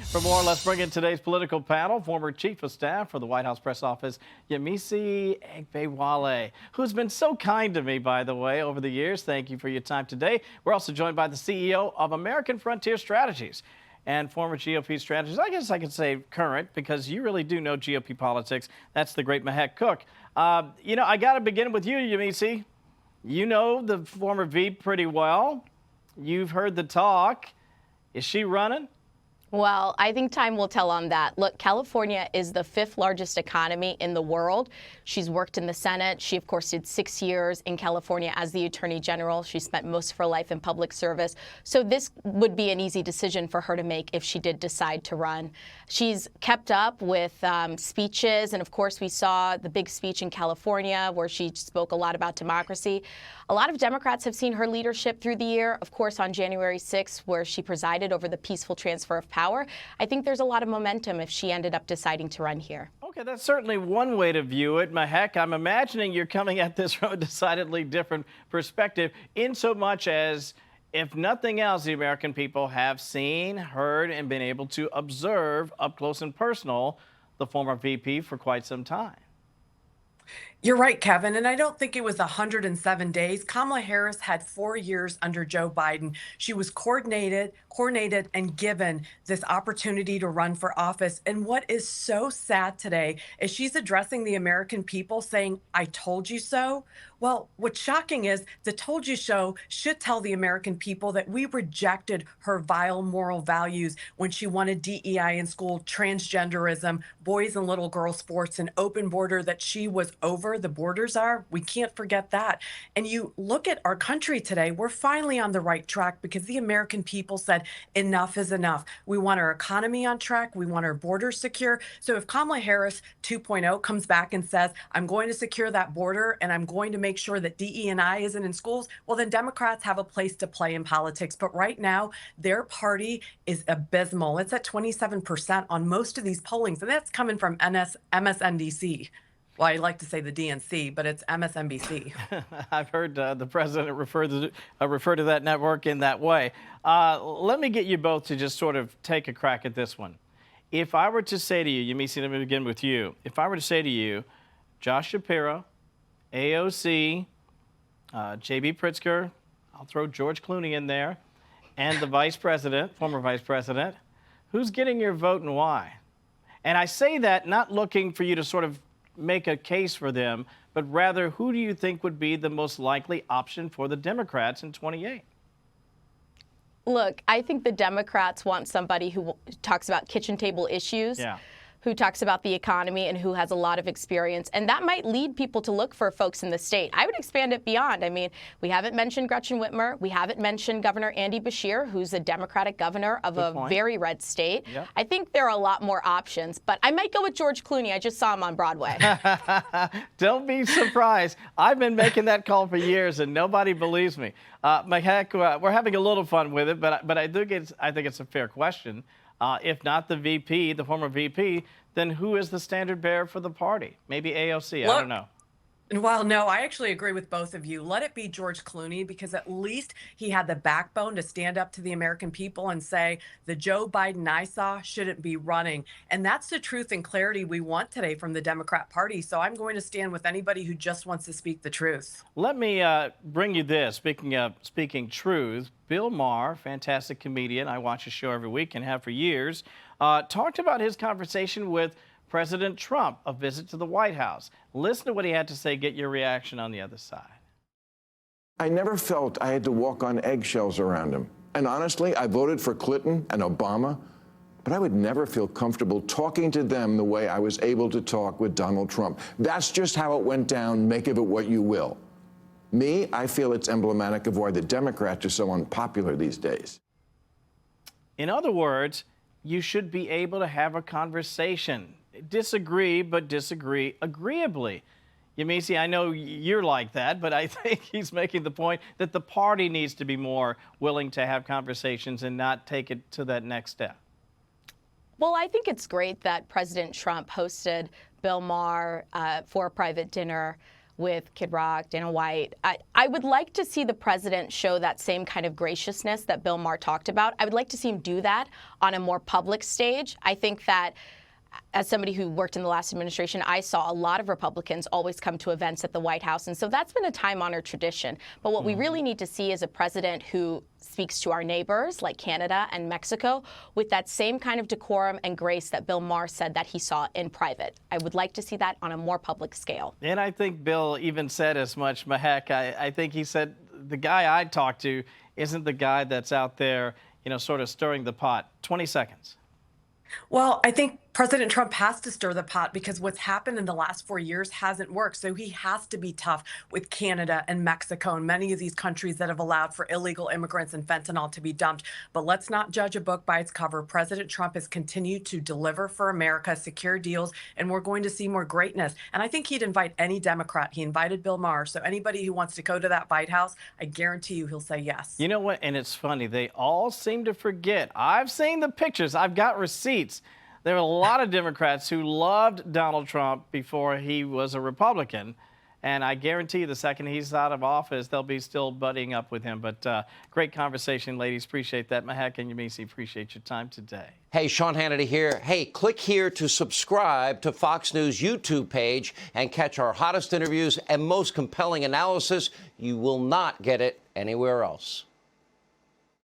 For more, let's bring in today's political panel, former Chief of Staff for the White House Press Office, Yemisi Egbewole, who's been so kind to me, by the way, over the years. Thank you for your time today. We're also joined by the CEO of American Frontier Strategies and former GOP strategist. I guess I could say current, because you really do know GOP politics. That's the great Mehek Cooke. I got to begin with you, Yemisi. You know the former VP pretty well. You've heard the talk. Is she running? Well, I think time will tell on that. Look, California is the 5th largest economy in the world. She's worked in the Senate. She, of course, did 6 years in California as the Attorney General. She spent most of her life in public service. So this would be an easy decision for her to make if she did decide to run. She's kept up with speeches. And, of course, we saw the big speech in California where she spoke a lot about democracy. A lot of Democrats have seen her leadership through the year. Of course, on January 6th, where she presided over the peaceful transfer of power. I think there's a lot of momentum if she ended up deciding to run here. Okay, that's certainly one way to view it, Mehek. I'm imagining you're coming at this from a decidedly different perspective, in so much as, if nothing else, the American people have seen, heard, and been able to observe up close and personal the former VP for quite some time. You're right, Kevin, and I don't think it was 107 days. Kamala Harris had 4 years under Joe Biden. She was coordinated and given this opportunity to run for office. And what is so sad today is she's addressing the American people saying, "I told you so." Well, what's shocking is the "told you so" should tell the American people that we rejected her vile moral values when she wanted DEI in school, transgenderism, boys and little girl sports, an open border that she was over. The borders are. We can't forget that. And you look at our country today, we're finally on the right track because the American people said enough is enough. We want our economy on track. We want our borders secure. So if Kamala Harris 2.0 comes back and says, "I'm going to secure that border and I'm going to make sure that DE&I isn't in schools," well, then Democrats have a place to play in politics. But right now, their party is abysmal. It's at 27% on most of these pollings, and that's coming from MSNBC. Well, I like to say the DNC, but it's MSNBC. I've heard the president refer to that network in that way. Let me get you both to just sort of take a crack at this one. If I were to say to you, Yemisi, let me begin with you. If I were to say to you, Josh Shapiro, AOC, J.B. Pritzker, I'll throw George Clooney in there, and the vice president, former vice president, who's getting your vote and why? And I say that not looking for you to sort of make a case for them, but rather, who do you think would be the most likely option for the Democrats in 28? Look, I think the Democrats want somebody who talks about kitchen table issues. Yeah. Who talks about the economy and who has a lot of experience. And that might lead people to look for folks in the state. I would expand it beyond. I mean, we haven't mentioned Gretchen Whitmer. We haven't mentioned Governor Andy Beshear, who's a Democratic governor of a very red state. Yep. I think there are a lot more options, but I might go with George Clooney. I just saw him on Broadway. Don't be surprised. I've been making that call for years and nobody believes me. Mehek, we're having a little fun with it, but I think it's a fair question. If not the VP, the former VP, then who is the standard bearer for the party? Maybe AOC, I don't know. Well, no, I actually agree with both of you. Let it be George Clooney, because at least he had the backbone to stand up to the American people and say, the Joe Biden I saw shouldn't be running. And that's the truth and clarity we want today from the Democrat Party. So I'm going to stand with anybody who just wants to speak the truth. Let me bring you this. Speaking truth, Bill Maher, fantastic comedian, I watch his show every week and have for years, talked about his conversation with President Trump, a visit to the White House. Listen to what he had to say, get your reaction on the other side. I never felt I had to walk on eggshells around him. And honestly, I voted for Clinton and Obama, but I would never feel comfortable talking to them the way I was able to talk with Donald Trump. That's just how it went down. Make of it what you will. Me, I feel it's emblematic of why the Democrats are so unpopular these days. In other words, you should be able to have a conversation. Disagree, but disagree agreeably. Yemisi, I know you're like that, but I think he's making the point that the party needs to be more willing to have conversations and not take it to that next step. Well, I think it's great that President Trump hosted Bill Maher for a private dinner with Kid Rock, Dana White. I would like to see the president show that same kind of graciousness that Bill Maher talked about. I would like to see him do that on a more public stage. I think that as somebody who worked in the last administration, I saw a lot of Republicans always come to events at the White House. And so that's been a time-honored tradition. But what we really need to see is a president who speaks to our neighbors like Canada and Mexico with that same kind of decorum and grace that Bill Maher said that he saw in private. I would like to see that on a more public scale. And I think Bill even said as much, Mehek. I think he said the guy I talked to isn't the guy that's out there, sort of stirring the pot. 20 seconds. Well, I think President Trump has to stir the pot because what's happened in the last 4 years hasn't worked. So he has to be tough with Canada and Mexico and many of these countries that have allowed for illegal immigrants and fentanyl to be dumped. But let's not judge a book by its cover. President Trump has continued to deliver for America, secure deals, and we're going to see more greatness. And I think he'd invite any Democrat. He invited Bill Maher. So anybody who wants to go to that White House, I guarantee you he'll say yes. You know what? And it's funny. They all seem to forget. I've seen the pictures. I've got receipts. There are a lot of Democrats who loved Donald Trump before he was a Republican. And I guarantee you the second he's out of office, they'll be still buddying up with him. But great conversation, ladies. Appreciate that. Mehek and Yemisi, appreciate your time today. Hey, Sean Hannity here. Hey, click here to subscribe to Fox News YouTube page and catch our hottest interviews and most compelling analysis. You will not get it anywhere else.